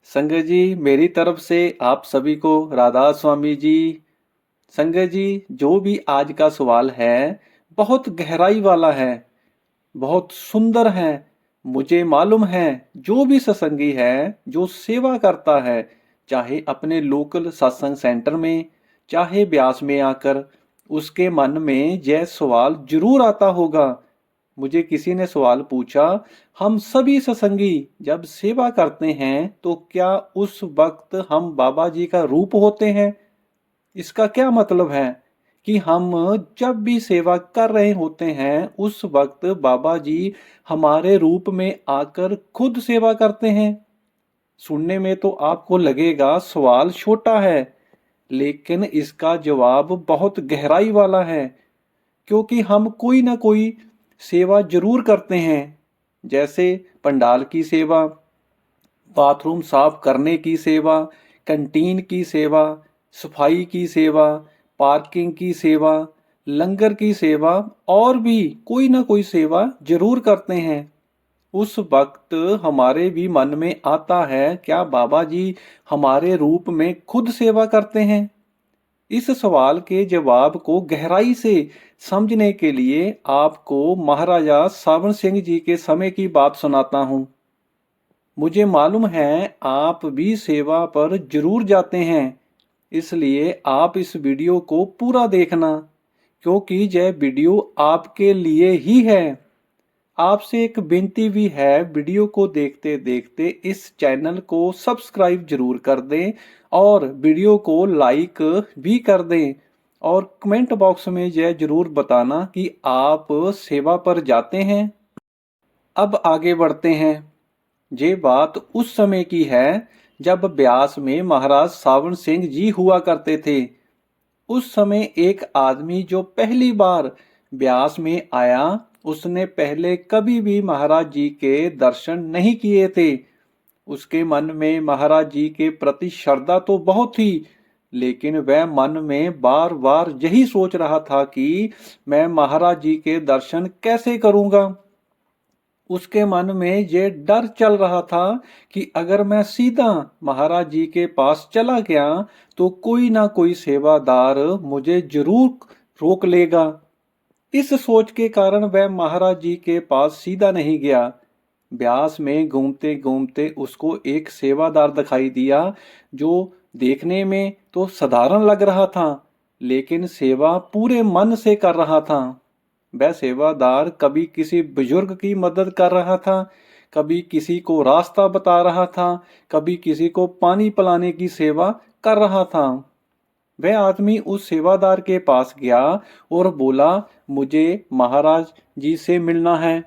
संगत जी, मेरी तरफ से आप सभी को राधा स्वामी जी। संगत जी, जो भी आज का सवाल है बहुत गहराई वाला है, बहुत सुंदर है। मुझे मालूम है जो भी सत्संगी है, जो सेवा करता है, चाहे अपने लोकल सत्संग सेंटर में, चाहे ब्यास में आकर, उसके मन में यह सवाल जरूर आता होगा। मुझे किसी ने सवाल पूछा, हम सभी सत्संगी जब सेवा करते हैं तो क्या उस वक्त हम बाबा जी का रूप होते हैं? इसका क्या मतलब है कि हम जब भी सेवा कर रहे होते हैं उस वक्त बाबा जी हमारे रूप में आकर खुद सेवा करते हैं? सुनने में तो आपको लगेगा सवाल छोटा है, लेकिन इसका जवाब बहुत गहराई वाला है। क्योंकि हम कोई ना कोई सेवा जरूर करते हैं, जैसे पंडाल की सेवा, बाथरूम साफ करने की सेवा, कैंटीन की सेवा, सफाई की सेवा, पार्किंग की सेवा, लंगर की सेवा, और भी कोई ना कोई सेवा जरूर करते हैं। उस वक्त हमारे भी मन में आता है, क्या बाबा जी हमारे रूप में खुद सेवा करते हैं? इस सवाल के जवाब को गहराई से समझने के लिए आपको महाराजा सावन सिंह जी के समय की बात सुनाता हूँ। मुझे मालूम है आप भी सेवा पर जरूर जाते हैं, इसलिए आप इस वीडियो को पूरा देखना, क्योंकि यह वीडियो आपके लिए ही है। आपसे एक विनती भी है, वीडियो को देखते देखते इस चैनल को सब्सक्राइब जरूर कर दें और वीडियो को लाइक भी कर दें, और कमेंट बॉक्स में यह जरूर बताना कि आप सेवा पर जाते हैं। अब आगे बढ़ते हैं। ये बात उस समय की है जब ब्यास में महाराज सावन सिंह जी हुआ करते थे। उस समय एक आदमी जो पहली बार ब्यास में आया, उसने पहले कभी भी महाराज जी के दर्शन नहीं किए थे। उसके मन में महाराज जी के प्रति श्रद्धा तो बहुत थी, लेकिन वह मन में बार बार यही सोच रहा था कि मैं महाराज जी के दर्शन कैसे करूंगा। उसके मन में ये डर चल रहा था कि अगर मैं सीधा महाराज जी के पास चला गया तो कोई ना कोई सेवादार मुझे जरूर रोक लेगा। इस सोच के कारण वह महाराज जी के पास सीधा नहीं गया। ब्यास में घूमते घूमते उसको एक सेवादार दिखाई दिया, जो देखने में तो साधारण लग रहा था, लेकिन सेवा पूरे मन से कर रहा था। वह सेवादार कभी किसी बुजुर्ग की मदद कर रहा था, कभी किसी को रास्ता बता रहा था, कभी किसी को पानी पिलाने की सेवा कर रहा था। वह आदमी उस सेवादार के पास गया और बोला, मुझे महाराज जी से मिलना है।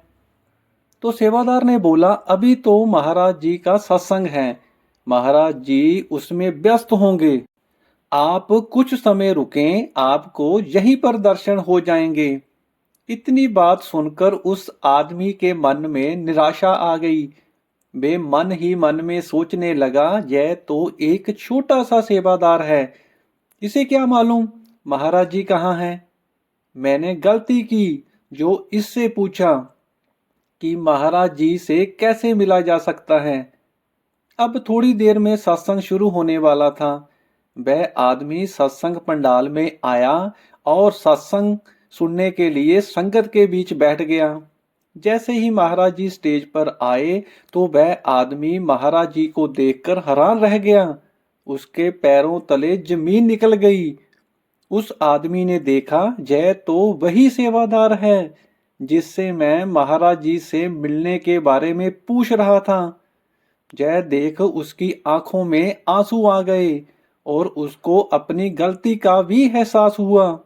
तो सेवादार ने बोला, अभी तो महाराज जी का सत्संग है, महाराज जी उसमें व्यस्त होंगे, आप कुछ समय रुकें, आपको यहीं पर दर्शन हो जाएंगे। इतनी बात सुनकर उस आदमी के मन में निराशा आ गई। वे मन ही मन में सोचने लगा, यह तो एक छोटा सा सेवादार है, इसे क्या मालूम महाराज जी कहाँ हैं। मैंने गलती की जो इससे पूछा कि महाराज जी से कैसे मिला जा सकता है। अब थोड़ी देर में सत्संग शुरू होने वाला था। वह आदमी सत्संग पंडाल में आया और सत्संग सुनने के लिए संगत के बीच बैठ गया। जैसे ही महाराज जी स्टेज पर आए तो वह आदमी महाराज जी को देखकर हैरान रह गया। उसके पैरों तले जमीन निकल गई। उस आदमी ने देखा, यह तो वही सेवादार है जिससे मैं महाराज जी से मिलने के बारे में पूछ रहा था। यह देख उसकी आंखों में आंसू आ गए और उसको अपनी गलती का भी एहसास हुआ।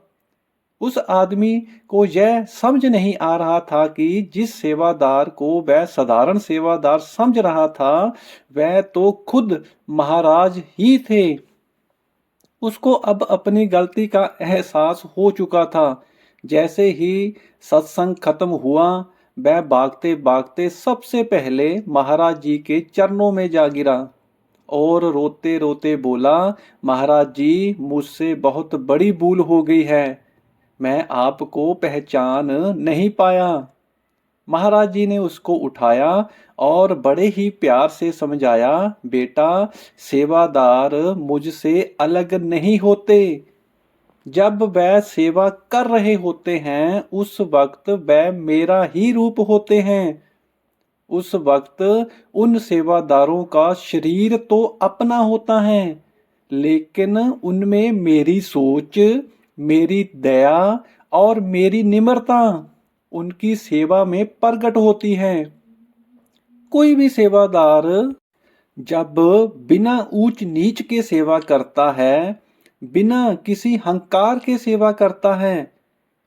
उस आदमी को यह समझ नहीं आ रहा था कि जिस सेवादार को वह साधारण सेवादार समझ रहा था, वह तो खुद महाराज ही थे। उसको अब अपनी गलती का एहसास हो चुका था। जैसे ही सत्संग खत्म हुआ, वह भागते भागते सबसे पहले महाराज जी के चरणों में जा गिरा और रोते रोते बोला, महाराज जी मुझसे बहुत बड़ी भूल हो गई है, मैं आपको पहचान नहीं पाया। महाराज जी ने उसको उठाया और बड़े ही प्यार से समझाया, बेटा, सेवादार मुझसे अलग नहीं होते। जब वह सेवा कर रहे होते हैं उस वक्त वह मेरा ही रूप होते हैं। उस वक्त उन सेवादारों का शरीर तो अपना होता है, लेकिन उनमें मेरी सोच, मेरी दया और मेरी निम्रता उनकी सेवा में प्रकट होती है। कोई भी सेवादार जब बिना ऊंच नीच के सेवा करता है, बिना किसी हंकार के सेवा करता है,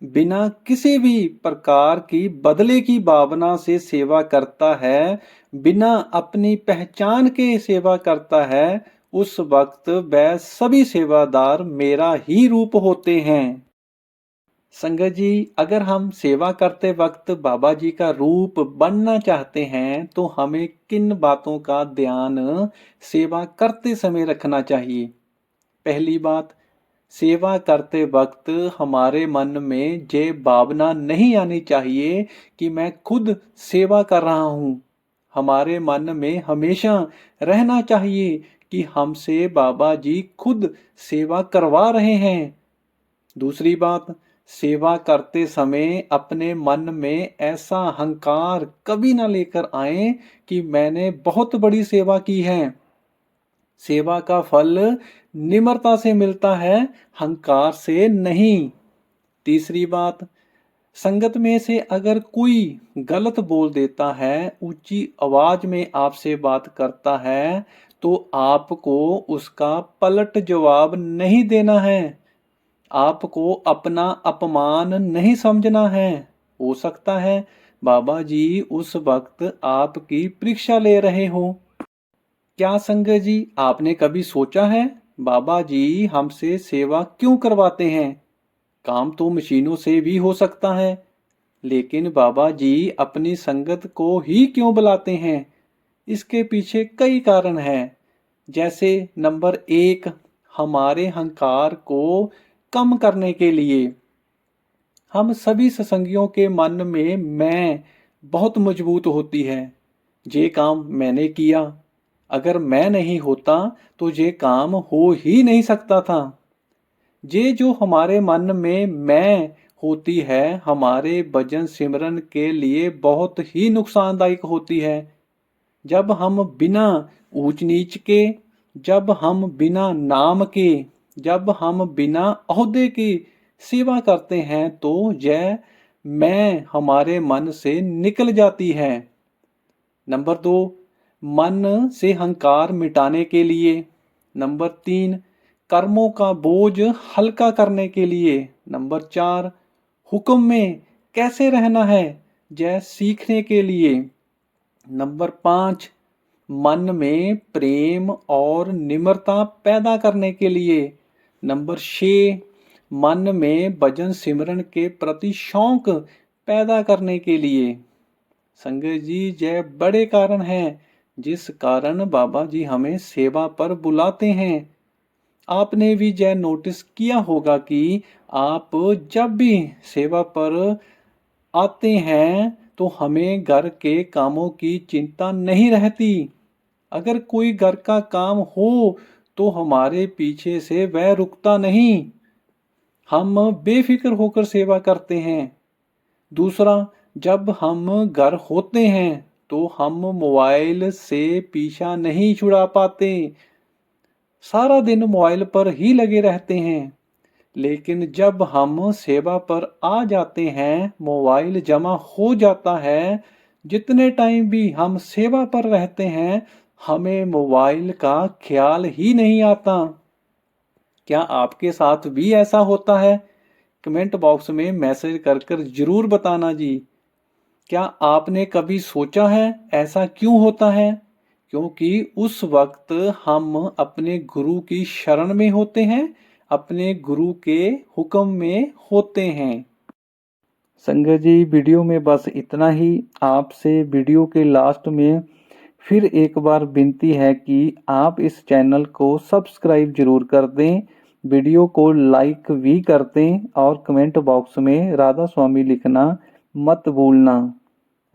बिना किसी भी प्रकार की बदले की भावना से सेवा करता है, बिना अपनी पहचान के सेवा करता है, उस वक्त वह सभी सेवादार मेरा ही रूप होते हैं। संगत जी, अगर हम सेवा करते वक्त बाबा जी का रूप बनना चाहते हैं तो हमें किन बातों का ध्यान सेवा करते समय रखना चाहिए? पहली बात, सेवा करते वक्त हमारे मन में ये भावना नहीं आनी चाहिए कि मैं खुद सेवा कर रहा हूँ। हमारे मन में हमेशा रहना चाहिए कि हमसे बाबा जी खुद सेवा करवा रहे हैं। दूसरी बात, सेवा करते समय अपने मन में ऐसा अहंकार कभी ना लेकर आए कि मैंने बहुत बड़ी सेवा की है। सेवा का फल निम्रता से मिलता है, अहंकार से नहीं। तीसरी बात, संगत में से अगर कोई गलत बोल देता है, ऊंची आवाज में आपसे बात करता है, तो आपको उसका पलट जवाब नहीं देना है। आपको अपना अपमान नहीं समझना है। हो सकता है बाबा जी उस वक्त आपकी परीक्षा ले रहे हो। क्या संगत जी, आपने कभी सोचा है बाबा जी हमसे सेवा क्यों करवाते हैं? काम तो मशीनों से भी हो सकता है, लेकिन बाबा जी अपनी संगत को ही क्यों बुलाते हैं? इसके पीछे कई कारण हैं। जैसे नंबर 1, हमारे अहंकार को कम करने के लिए। हम सभी सत्संगियों के मन में मैं बहुत मजबूत होती है। ये काम मैंने किया, अगर मैं नहीं होता तो ये काम हो ही नहीं सकता था। ये जो हमारे मन में मैं होती है, हमारे भजन सिमरन के लिए बहुत ही नुकसानदायक होती है। जब हम बिना ऊंच नीच के, जब हम बिना नाम के, जब हम बिना ओहदे की सेवा करते हैं तो यह मैं हमारे मन से निकल जाती है। नंबर 2, मन से अहंकार मिटाने के लिए। नंबर 3, कर्मों का बोझ हल्का करने के लिए। नंबर 4, हुक्म में कैसे रहना है यह सीखने के लिए। नंबर 5, मन में प्रेम और निम्रता पैदा करने के लिए। नंबर 6, मन में भजन सिमरन के प्रति शौक पैदा करने के लिए। संगत जी, यह बड़े कारण हैं जिस कारण बाबा जी हमें सेवा पर बुलाते हैं। आपने भी यह नोटिस किया होगा कि आप जब भी सेवा पर आते हैं तो हमें घर के कामों की चिंता नहीं रहती। अगर कोई घर का काम हो तो हमारे पीछे से वह रुकता नहीं। हम बेफिक्र होकर सेवा करते हैं। दूसरा, जब हम घर होते हैं तो हम मोबाइल से पीछा नहीं छुड़ा पाते। सारा दिन मोबाइल पर ही लगे रहते हैं। लेकिन जब हम सेवा पर आ जाते हैं, मोबाइल जमा हो जाता है। जितने टाइम भी हम सेवा पर रहते हैं, हमें मोबाइल का ख्याल ही नहीं आता। क्या आपके साथ भी ऐसा होता है? कमेंट बॉक्स में मैसेज कर कर जरूर बताना जी। क्या आपने कभी सोचा है ऐसा क्यों होता है? क्योंकि उस वक्त हम अपने गुरु की शरण में होते हैं, अपने गुरु के हुक्म में होते हैं। संगत जी, वीडियो में बस इतना ही। आपसे वीडियो के लास्ट में फिर एक बार विनती है कि आप इस चैनल को सब्सक्राइब जरूर कर दें, वीडियो को लाइक भी कर दें और कमेंट बॉक्स में राधा स्वामी लिखना मत भूलना।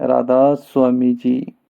राधा स्वामी जी।